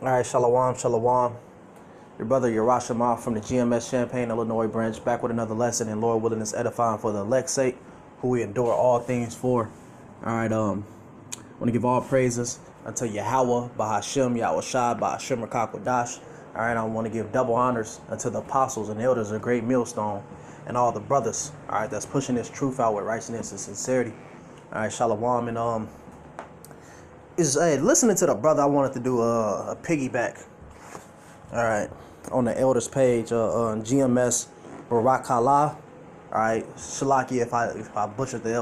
All right, shalom, shalom. Your brother Yerashima from the GMS Champaign, Illinois branch, back with another lesson in Lord willing is edifying for the elect's sake, who we endure all things for. All right, want to give all praises unto Yahweh, Bahashem, Yahweh Shai, Bahashem, Rakakwadash. All right, I want to give double honors unto the apostles and elders of Great Millstone and all the brothers, all right, that's pushing this truth out with righteousness and sincerity. All right, shalom, and listening to the brother, I wanted to do a piggyback. All right, on the elders page, on GMS Barak Allah. All right, Shalaki if I butchered the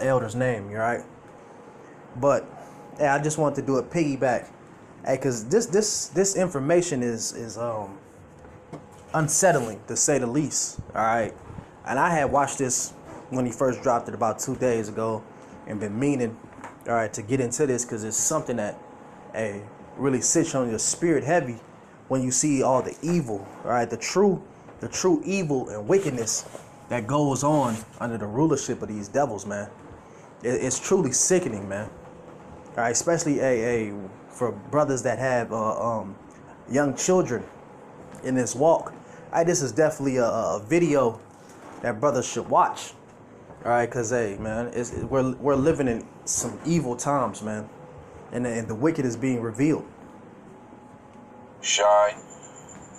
elder's name. You right? But yeah, I just wanted to do a piggyback. Hey, cause this information is unsettling to say the least. All right, and I had watched this when he first dropped it about 2 days ago, and been meaning, all right, to get into this because it's something that, really sits on your spirit heavy when you see all the evil, all right, the true evil and wickedness that goes on under the rulership of these devils, man. It's truly sickening, man. All right, especially for brothers that have young children in this walk. All right, this is definitely a video that brothers should watch. All right, cause man, we're living in some evil times, man, and the wicked is being revealed. Shai,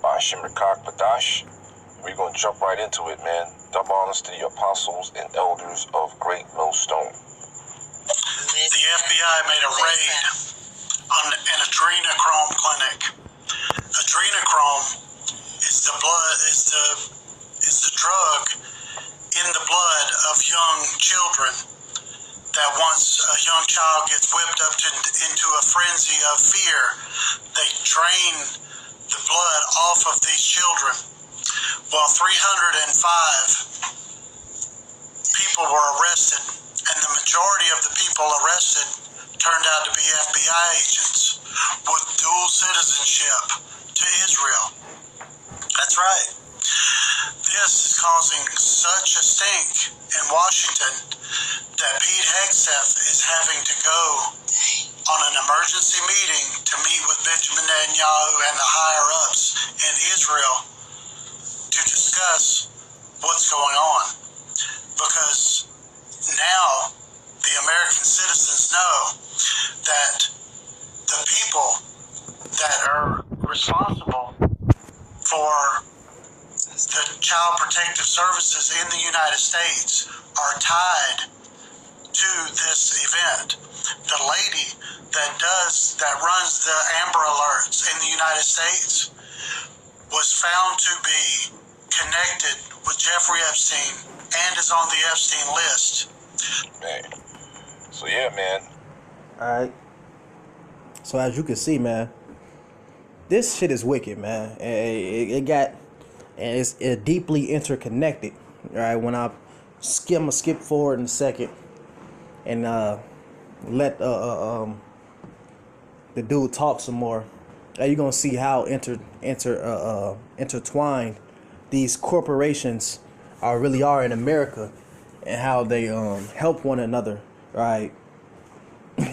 Bashim Rakak Badash, we're gonna jump right into it, man. Double honors to the apostles and elders of Great Millstone. The FBI made a raid on an adrenochrome clinic. Adrenochrome is the drug in the blood of young children that once a young child gets whipped up into a frenzy of fear, they drain the blood off of these children. Well, 305 people were arrested, and the majority of the people arrested turned out to be FBI agents with dual citizenship to Israel. That's right. This is causing such a stink in Washington that Pete Hegseth is having to go on an emergency meeting to meet with Benjamin Netanyahu and the higher-ups in Israel to discuss what's going on. Because now the American citizens know that the people that are responsible for the Child Protective Services in the United States are tied to this event. The lady that runs the Amber Alerts in the United States was found to be connected with Jeffrey Epstein and is on the Epstein list. Man. So yeah, man. All right. So as you can see, man, this shit is wicked, man. It's deeply interconnected. All right. When I'm gonna skip forward in a second and let the dude talk some more. You're gonna see how intertwined these corporations really are in America, and how they help one another, right?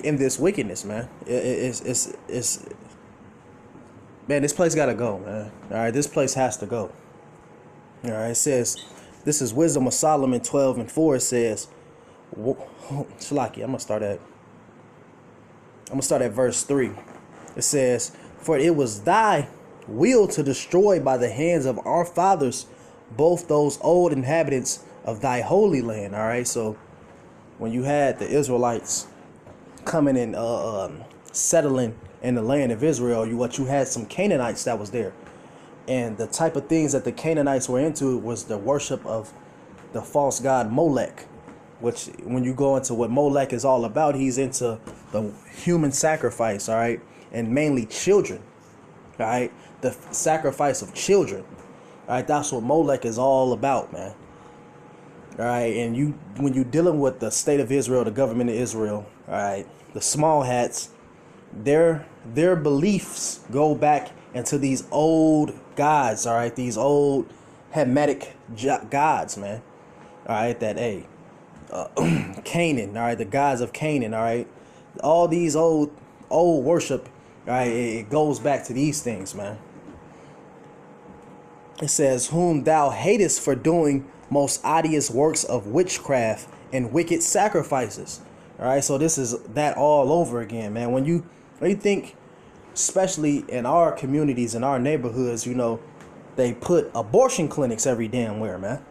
In this wickedness, man. It's man, this place gotta go, man. All right, this place has to go. All right, it says, this is Wisdom of Solomon 12:4. It says, Shalaki, I'm gonna start at verse 3. It says, for it was thy will to destroy by the hands of our fathers both those old inhabitants of thy holy land. All right, so when you had the Israelites coming and settling in the land of Israel, you had some Canaanites that was there, and the type of things that the Canaanites were into was the worship of the false god Molech, which when you go into what Molech is all about, he's into the human sacrifice, all right, and mainly children, all right, the sacrifice of children, all right, that's what Molech is all about, man. All right, and when you're dealing with the state of Israel, the government of Israel, all right, the small hats, their beliefs go back into these old gods, all right, these old Hamitic gods, man, all right, that Canaan, all right, the gods of Canaan, all right, all these old old worship, right, it goes back to these things, man. It says, whom thou hatest for doing most odious works of witchcraft and wicked sacrifices. All right, so this is that all over again, man. When you think, especially in our communities, in our neighborhoods, you know, they put abortion clinics every damn where, man.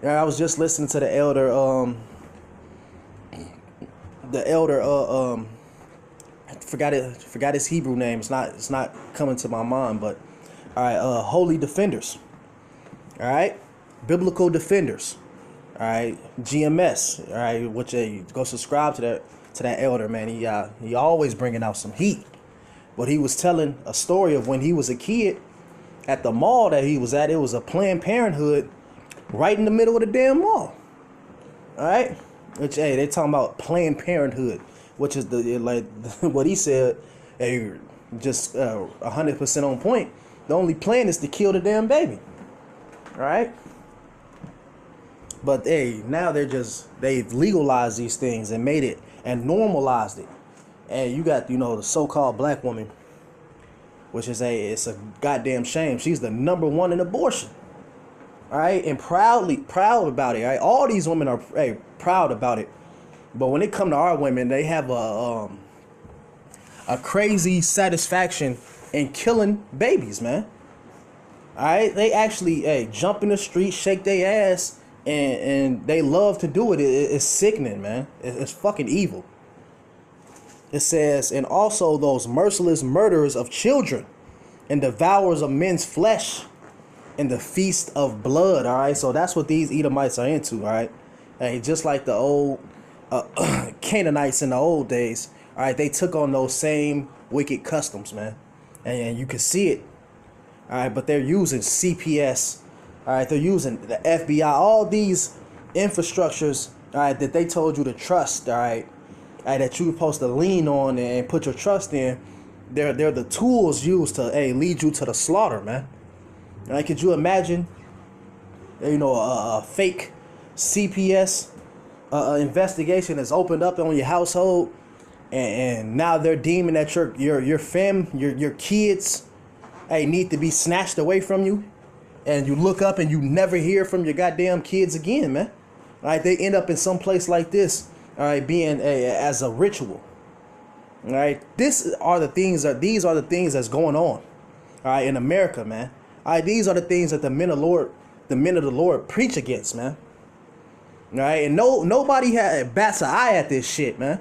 Yeah, I was just listening to the elder, I forgot his Hebrew name. It's not coming to my mind, but all right, Holy Defenders. All right, Biblical Defenders. All right, GMS. All right, which go subscribe to that elder, man. He always bringing out some heat. But he was telling a story of when he was a kid at the mall that he was at. It was a Planned Parenthood right in the middle of the damn mall. All right, which they talking about Planned Parenthood, which is what he said. Hey, just 100% on point. The only plan is to kill the damn baby. All right. But now they've legalized these things and made it and normalized it. And you got, the so-called black woman, which is it's a goddamn shame. She's the number one in abortion. All right, and proud about it. Right, all these women are proud about it. But when it come to our women, they have a crazy satisfaction in killing babies, man. All right, they actually jump in the street, shake their ass, and they love to do it. It's sickening, man. It's fucking evil. It says, and also those merciless murderers of children and devourers of men's flesh in the feast of blood. All right, so that's what these Edomites are into. All right, just like the old Canaanites in the old days. All right, they took on those same wicked customs, man, and you can see it. All right, but they're using CPS. All right, they're using the FBI, all these infrastructures. All right, that they told you to trust. All right, that you're supposed to lean on and put your trust in. They're the tools used to lead you to the slaughter, man. All right, could you imagine? A fake CPS investigation is opened up on your household, and now they're deeming that your kids need to be snatched away from you, and you look up and you never hear from your goddamn kids again, man. All right, they end up in some place like this, all right, being as a ritual. All right, these are the things that's going on, all right, in America, man. All right, these are the things that the men of the Lord preach against, man. All right, and nobody bats an eye at this shit, man.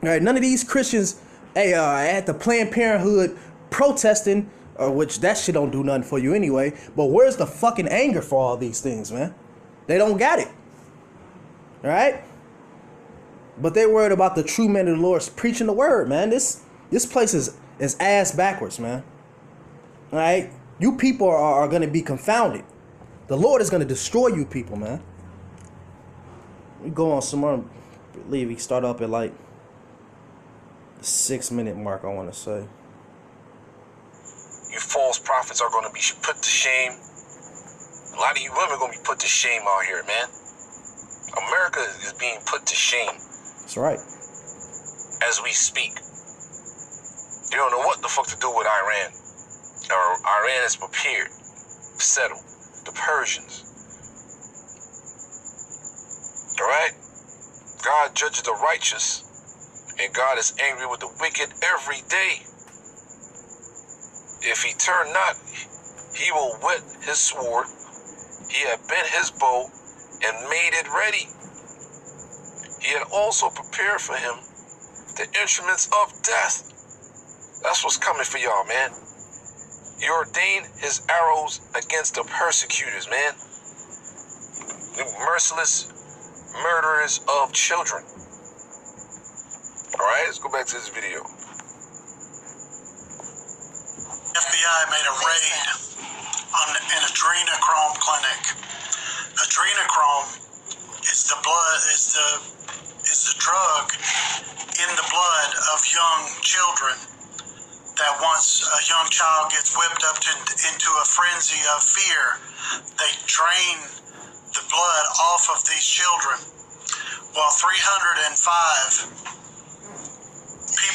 All right, none of these Christians at the Planned Parenthood protesting, which that shit don't do nothing for you anyway. But where's the fucking anger for all these things, man? They don't got it. All right? But they worried about the true men of the Lord preaching the word, man. This place is ass backwards, man. All right? You people are going to be confounded. The Lord is going to destroy you people, man. We go on somewhere. I believe we start up at like the 6-minute mark, I want to say. You false prophets are going to be put to shame. A lot of you women are going to be put to shame out here, man. America is being put to shame. That's right. As we speak. You don't know what the fuck to do with Iran. Or Iran is prepared to settle. The Persians. Alright? God judges the righteous. And God is angry with the wicked every day. If he turn not, he will whet his sword. He had bent his bow and made it ready. He had also prepared for him the instruments of death. That's what's coming for y'all, man. He ordained his arrows against the persecutors, man. The merciless murderers of children. Alright, let's go back to this video. FBI made a raid on an adrenochrome clinic. Adrenochrome is the blood, is the drug in the blood of young children. That once a young child gets whipped up into a frenzy of fear, they drain the blood off of these children. Well, 305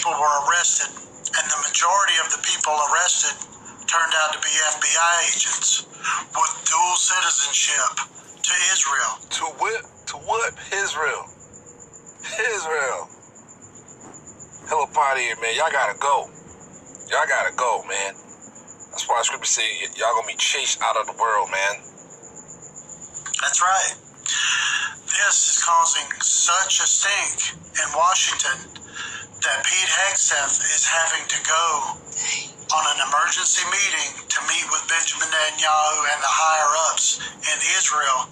people were arrested, and the majority of the people arrested turned out to be FBI agents with dual citizenship to Israel. To what? To what? Israel. Israel. Hell up out of here, man. Y'all gotta go. Y'all gotta go, man. That's why the scripture say y'all gonna be chased out of the world, man. That's right. This is causing such a stink in Washington that Pete Hegseth is having to go on an emergency meeting to meet with Benjamin Netanyahu and the higher-ups in Israel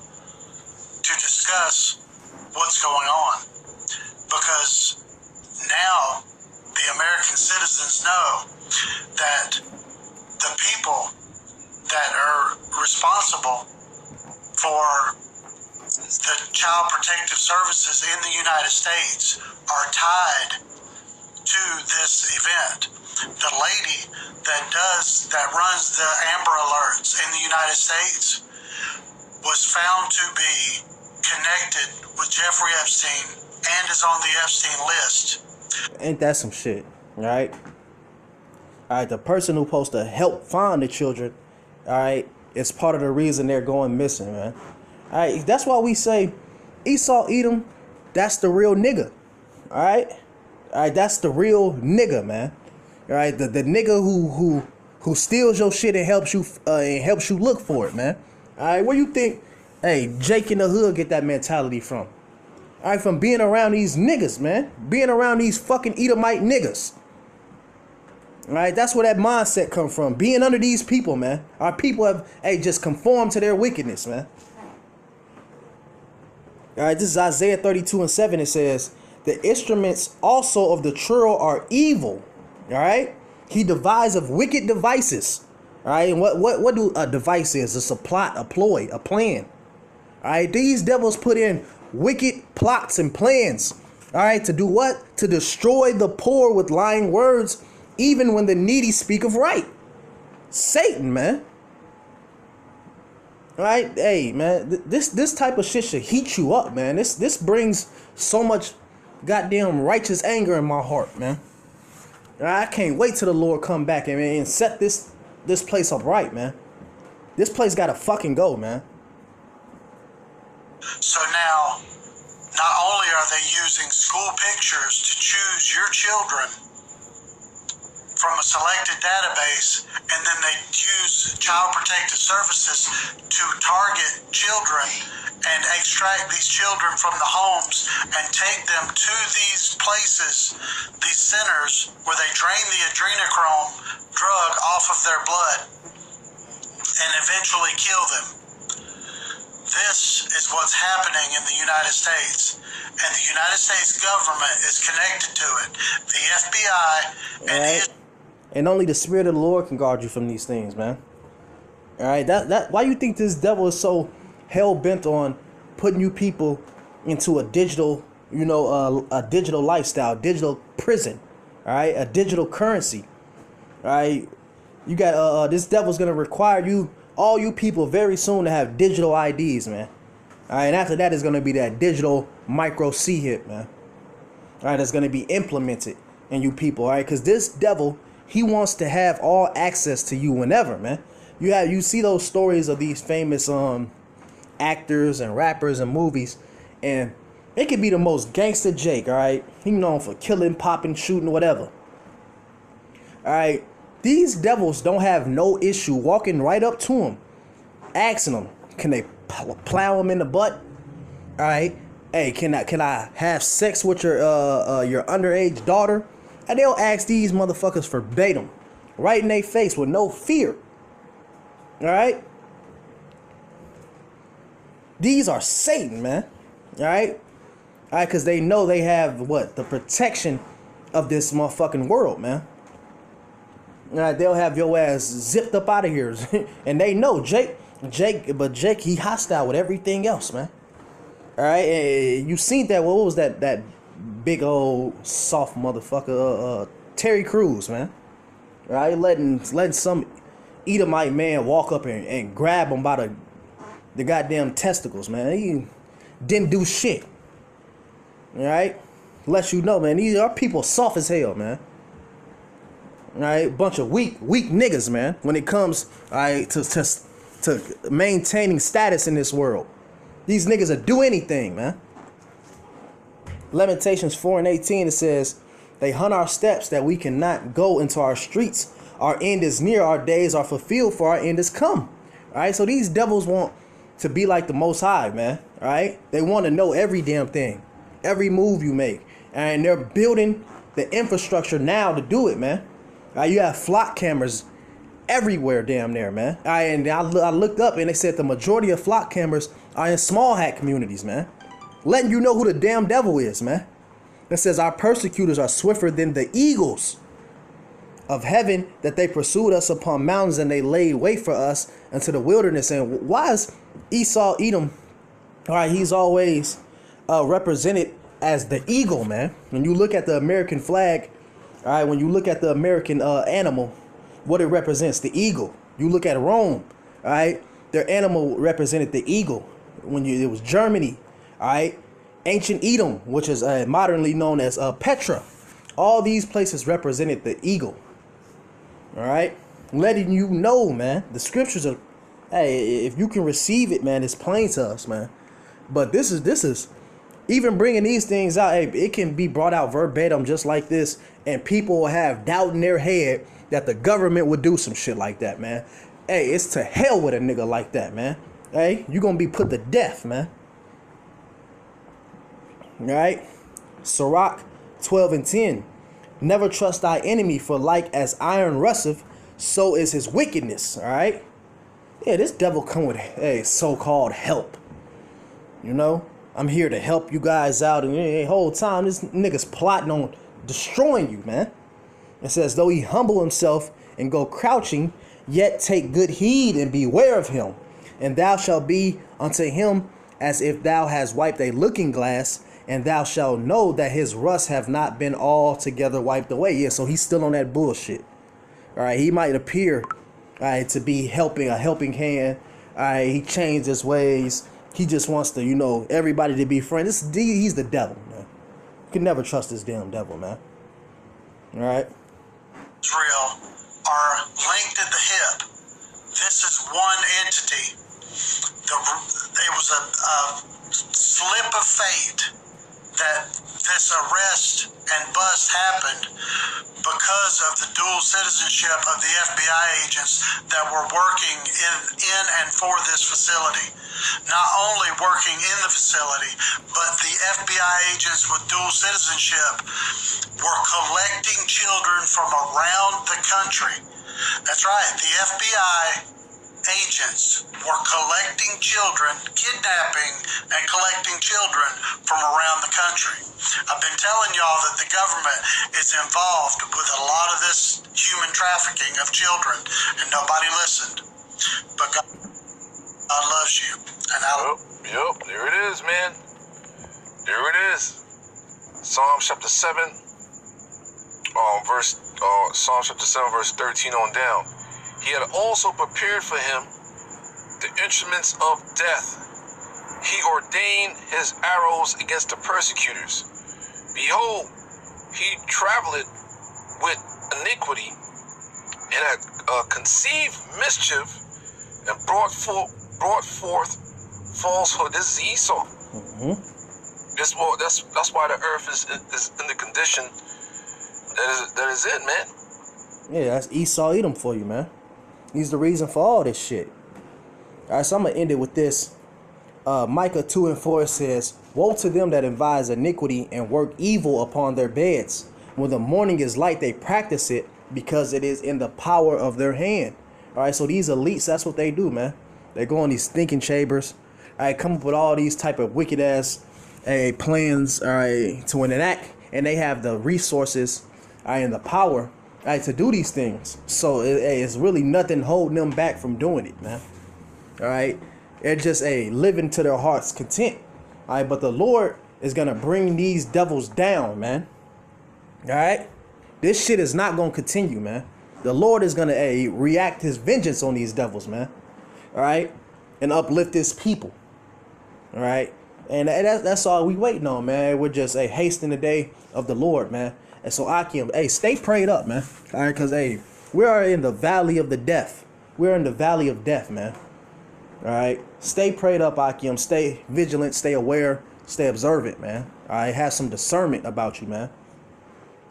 to discuss what's going on. Because now the American citizens know that the people that are responsible for the Child Protective Services in the United States are tied to this event. The lady that runs the Amber Alerts in the United States was found to be connected with Jeffrey Epstein and is on the Epstein list. Ain't that some shit, right? All right, the person who's supposed to help find the children, all right, is part of the reason they're going missing, man. All right, that's why we say Esau Edom, that's the real nigga, all right? All right, that's the real nigga, man. All right, the nigga who steals your shit and helps you look for it, man. All right, where you think, hey, Jake in the hood get that mentality from? All right, from being around these niggas, man. Being around these fucking Edomite niggas. All right, that's where that mindset come from. Being under these people, man. Our people have, just conformed to their wickedness, man. All right, this is Isaiah 32:7. It says, the instruments also of the churl are evil. All right, he deviseth wicked devices. All right, and what do a device is? It's a plot, a ploy, a plan. All right, these devils put in wicked plots and plans. All right, to do what? To destroy the poor with lying words, even when the needy speak of right. Satan, man. All right, hey, man, this type of shit should heat you up, man. This brings so much goddamn righteous anger in my heart, man. I can't wait till the Lord come back and set this place up right, man. This place gotta fucking go, man. So now, not only are they using school pictures to choose your children from a selected database, and then they use Child Protective Services to target children and extract these children from the homes and take them to these places, these centers, where they drain the adrenochrome drug off of their blood and eventually kill them. This is what's happening in the United States, and the United States government is connected to it. The FBI and only the Spirit of the Lord can guard you from these things, man. All right, that why you think this devil is so hell bent on putting you people into a digital, a digital lifestyle, digital prison, all right, a digital currency, all right. You got this devil's gonna require all you people very soon to have digital IDs, man. All right, and after that is gonna be that digital micro C hit, man. All right, that's gonna be implemented in you people, all right, because this devil, he wants to have all access to you whenever, man. You see those stories of these famous actors and rappers and movies, and it could be the most gangster Jake, all right? He known for killing, popping, shooting, whatever. All right, these devils don't have no issue walking right up to him, asking them, can they plow him in the butt? All right, hey, can I have sex with your underage daughter? And they'll ask these motherfuckers verbatim, right in their face with no fear. All right? These are Satan, man. All right? All right, because they know they have, the protection of this motherfucking world, man. All right, they'll have your ass zipped up out of here. And they know Jake, he hostile with everything else, man. All right? And you seen that, what was that big old soft motherfucker, Terry Crews, man. Right, letting some Edomite man walk up and grab him by the goddamn testicles, man. He didn't do shit. All right, let you know, man. These are people soft as hell, man. All right, bunch of weak niggas, man. When it comes, all right, to maintaining status in this world, these niggas will do anything, man. Lamentations 4:18, it says, "They hunt our steps that we cannot go into our streets. Our end is near, our days are fulfilled, for our end is come." All right, so these devils want to be like the Most High, man. All right, they want to know every damn thing, every move you make, and they're building the infrastructure now to do it, man. All right, you have flock cameras everywhere, damn near, man. All right, and I looked up and they said the majority of flock cameras are in small hat communities, man, letting you know who the damn devil is, man. It says our persecutors are swifter than the eagles of heaven, that they pursued us upon mountains, and they laid wait for us into the wilderness. And why is Esau Edom, all right, he's always represented as the eagle, man? When you look at the American flag, all right, when you look at the American animal, what it represents, the eagle. You look at Rome, all right, their animal represented the eagle. It was Germany, all right, ancient Edom, which is modernly known as Petra. All these places represented the eagle. All right, letting you know, man, the scriptures are, hey, if you can receive it, man, it's plain to us, man. But this is even bringing these things out. Hey, it can be brought out verbatim just like this, and people will have doubt in their head that the government would do some shit like that, man. Hey, it's to hell with a nigga like that, man. Hey, you gonna be put to death, man. All right, Sirach 12:10. Never trust thy enemy, for like as iron rusteth, so is his wickedness. All right. Yeah, this devil come with a so-called help. You know, I'm here to help you guys out, and the whole time this nigga's plotting on destroying you, man. It says, though he humble himself and go crouching, yet take good heed and beware of him. And thou shalt be unto him as if thou hast wiped a looking glass, and thou shalt know that his rust have not been altogether wiped away. Yeah, so he's still on that bullshit. All right, he might appear, all right, to be helping, a helping hand. All right, he changed his ways. He just wants to, you know, everybody to be friends. He's the devil, man. You can never trust this damn devil, man. All right. Israel are linked at the hip. This is one entity. It was a slip of fate that this arrest and bust happened because of the dual citizenship of the FBI agents that were working in and for this facility. Not only working in the facility, but the FBI agents with dual citizenship were collecting children from around the country. That's right, the FBI agents were collecting children, kidnapping and collecting children from around the country. I've been telling y'all that the government is involved with a lot of this human trafficking of children, and nobody listened. But God loves you. And Yep, there it is, man. There it is. Psalm chapter 7, Psalm chapter 7, verse 13 on down. He had also prepared for him the instruments of death. He ordained his arrows against the persecutors. Behold, he traveled with iniquity and had conceived mischief and brought forth falsehood. This is Esau. Mm-hmm. That's why the earth is in the condition that is in, man. Yeah, that's Esau Edom for you, man. He's the reason for all this shit. All right, so I'm going to end it with this. Micah 2:4 says, woe to them that advise iniquity and work evil upon their beds. When the morning is light, they practice it because it is in the power of their hand. All right, so these elites, that's what they do, man. They go in these thinking chambers. All right, come up with all these type of wicked ass plans, all right, to enact, and they have the resources, all right, and the power, all right, to do these things. So it's really nothing holding them back from doing it, man. All right, they're just living to their heart's content. All right, but the Lord is gonna bring these devils down, man. All right, this shit is not gonna continue, man. The Lord is gonna react his vengeance on these devils, man. All right, and uplift his people. All right, And that's all we waiting on, man. We're just hastening the day of the Lord, man. And so Akim, stay prayed up, man. All right, because we are in the valley of the death. We're in the valley of death, man. All right, stay prayed up, Akim. Stay vigilant, stay aware, stay observant, man. All right, have some discernment about you, man.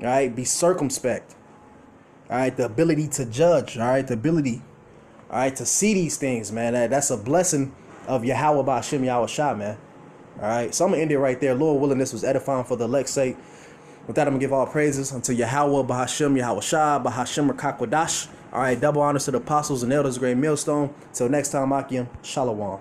All right, be circumspect. All right, the ability to judge. All right, the ability, all right, to see these things, man. That's a blessing of Yahweh Ba'Shem Yahweh Shah, man. All right, so I'm going to end it right there. Lord willing, this was edifying for the elect's sake. With that, I'm going to give all praises unto Yahweh Ba'Shem Yahweh Shah, Ba'Shem Rakakwadash. All right, double honors to the apostles and elders of Great Millstone. Till next time, Akim, Shalom.